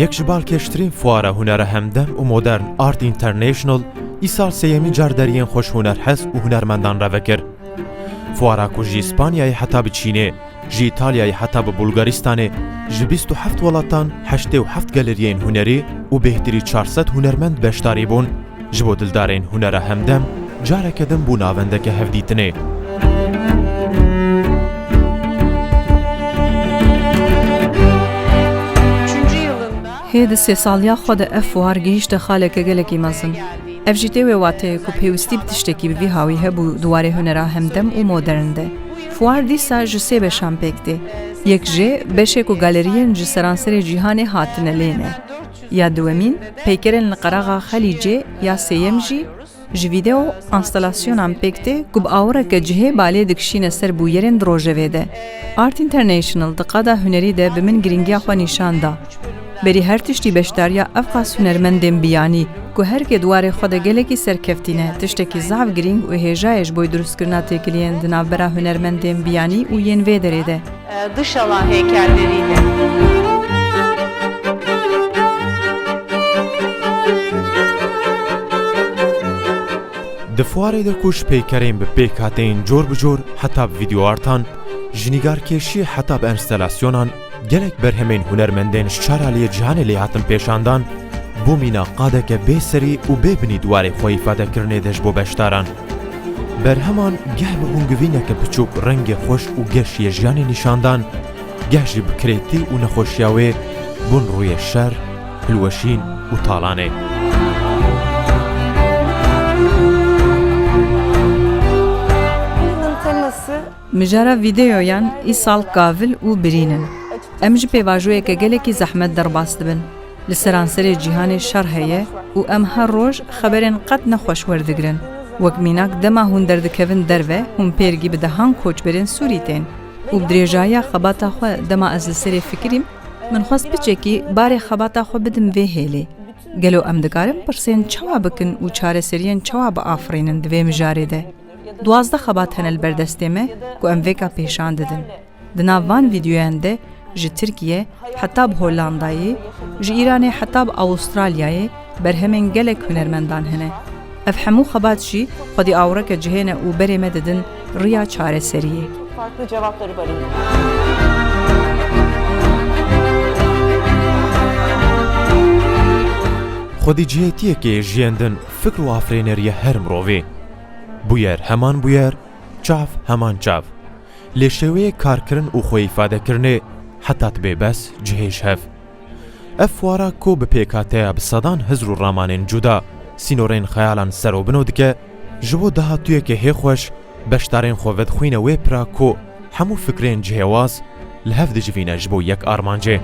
یەک ji balkêştirîn fuara hunera hemdem û modern Art International îsal sêyemîn car deriyên xweşhunerhez û hunermendan revekir. Fuara ku ji İspanyayê heta bi Çînê, ji İtalyayê heta bi Bulgaristanê, ji 27 welatan 87 galeriyên hunerî û bêhtirî 400 hunermend beşdarî bûn, ji bo dildarên hunera hemdem careke din bû navendeke hevdîtinê. هێد سێ ساڵیا خۆ de ev fuar gihîşte xaleke gelekî mezin. Ev jî tê wê wateyê ku pêwîstî bi tiştekî bi vî hawî hebû duwarê hunera hemdem û modern de. Fuar dîsa ji sê beşan pêk tê. Yek jê beşek û galeriyên ji seranserê cîhanê hatine lêne. Ya duwemîn, peykerên li qeraxa Xelîcê ya sêyem jî ji vîdeo anstallasyonan pêk tê ku bi awireke cihê balê dikişîne ser bûyerên di rojevê de. Art International di qada hunerî de bi min giringiya xwe nîşan da. Berî her tiştî beşdariya ev qas hunermendên biyanî ku herkê duwarê xwe de gelekî serkeftîne, tiştekî zav girîng û hêjayê ji bo dûrustkirina têkiliyên di navbera hunermendên biyanî û yên vê derê de. Dış alan heykelleriyle. Di fuarê de ku ji pêkerên bi pêk hateyên cor bi cor heta bi vîdyoartan, ji nîgarkêşiyê heta bi enstelasyonan gelek berhemên hunermendên ji çar aliyê cihanê lê hatin pêşandan, bû mîna qadeke bêserî û bêbinî duwarê xwe îfadekirinê de ji bo beşdaran. Berheman geh bi hûngivîneke biçûk rengê xweş û geşiyê jiyanê nîşandan, geh jî bi kirêtî û nexweşiya wê bûn rûyê şer, hilweşîn û talanê. Mijara vîdeoyan îsal gavil û birînin. Em ji pêvajoyeke gelekî zehmet derbas dibin. Li seranserê cîhanê şer heye û em her roj xeberên qet nexweş werdigirin. Wek mînak dema hûn derdikevin derve, hûn pêrgî bi dehan koçberên Sûrî tên. û bi dirêjaya xebata xwe dema ez li serê fikirîm, min xwest biçekî barê xebata xwe bidim vê hêlê. Gelo em dikarin pirsên çawa bikin û çareseriyên çawa biafirînin di vê mijarê de. 12 xebat hene li berdestê me ku em vêka pêşan didin. Di nav van vîdyoyan de ji Tirkiye heta bi Hollandayê, ji Îranê heta bi Avustralyayê berhemên gelek hunermendan hene. Ev hemû xebat jî xwedî awreke cihêne û berê me didin rêya çareseriyê. Farklı cevapları var. Xwedî cihêtiyekê jiyendin fikr û afrêneriya her mirovê. Bûyer heman bûyer, çav heman çav. Lê şêweyê karkirin û xwe îfadekirinê heta bêbes cihê hev. Ev fuara ku bi pêkhateya bi sedan hizr û ramanên cuda sînorên xeyalan serobino dike, ji bo dahatûyekê hêxweş beşdarên xwe vedixwîne wê pira ku hemû fikrên cihêwaz li hev dicivîne ji bo yek armancê.